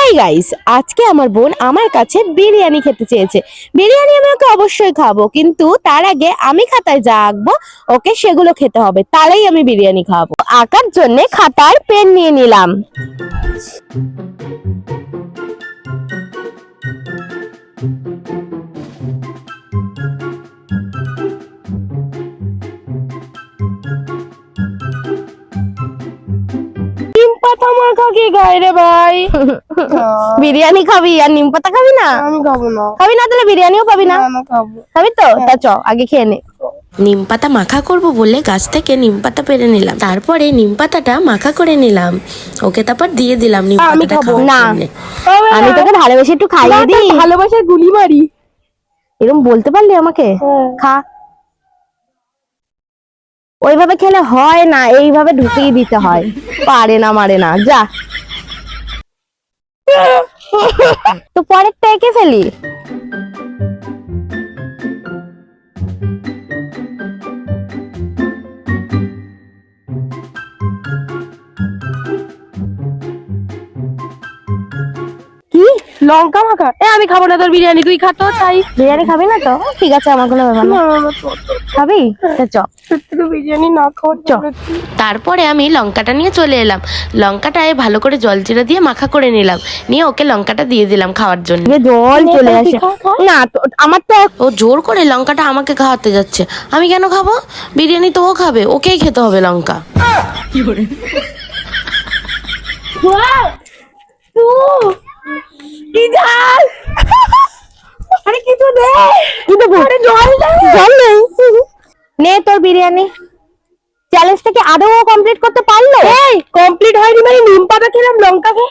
Hi guys, আজকে আমার বোন আমার কাছে বিরিয়ানি খেতে চেয়েছে। বিরিয়ানি আমি ওকে অবশ্যই খাবো, কিন্তু তার আগে আমি খাতায় যা আঁকবো ওকে সেগুলো খেতে হবে, তাহলেই আমি বিরিয়ানি খাবো। আঁকার জন্য খাতার পেন নিয়ে নিলাম। নিম পাতা মাখা কি গায় রে ভাই? বিরিয়ানি খাবি আর নিম পাতা খাবি না? আমি খাবো না। খাবি না তাহলে বিরিয়ানিও পাবি না। না খাবো। খাবি তো? তা চ আগে খেয়ে নে। নিম পাতা মাখা করব বলে গাছ থেকে নিম পাতা পেড়ে নিলাম, তারপরে নিম পাতাটা মাখা করে নিলাম। ওকে তারপর দিয়ে দিলাম নিম আমি পাতাটা খাবো খাওয়ার না। জন্যে। আমি তোকে ভালোবেসে একটু খাইয়ে দিই। ভালোবাসার গুলি মারি। এরকম বলতে পারলি আমাকে? খা। ওইভাবে খেলে হয় না, এইভাবে ঢুকিয়ে দিতে হয়। পারে না মারে না, যা। তো পরেরটা এঁকে ফেলি। কি লঙ্কা মাখা? আমি খাবো না তোর বিরিয়ানি, তুই খা তো। তাই বিরিয়ানি খাবি না তো? ঠিক আছে, আমার কোনো ব্যাপার না। খাবি? চ বিরিয়ানি না খাওয়ার চ। তারপরে আমি লঙ্কাটা নিয়ে চলে এলাম। লঙ্কাটায় ভালো করে জল জিরা দিয়ে মাখা করে নিলাম, নিয়ে ওকে লঙ্কাটা দিয়ে দিলাম খাওয়ার জন্য। জল চলে আসে না তো, আমার তো ও জোর করে লঙ্কাটা আমাকে খাওয়াতে যাচ্ছে। আমি কেন খাবো? বিরিয়ানি তো ও খাবে, ওকেই খেতে হবে লঙ্কা। কি ঝাল! আরে কিছু দে, কি দেবো? আরে জল দে। জল নেই। নে তোর বিরিয়ানি। চ্যালেঞ্জটা কি আদৌ কমপ্লিট করতে পারলো? এই কমপ্লিট হয়নি মানে নিম পাতা খেলাম, লঙ্কা খে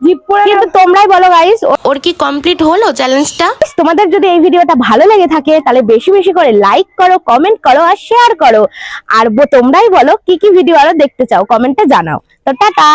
জিপ পড়ে। কিন্তু তোমরাই বলো গাইস, ওর কি কমপ্লিট হলো চ্যালেঞ্জটা? তোমাদের যদি এই ভিডিওটা ভালো লেগে থাকে তাহলে বেশি বেশি করে লাইক করো, কমেন্ট করো আর শেয়ার করো। আর তোমরাই বলো কি কি ভিডিও আরো দেখতে চাও, কমেন্টে জানাও। তো টাটা।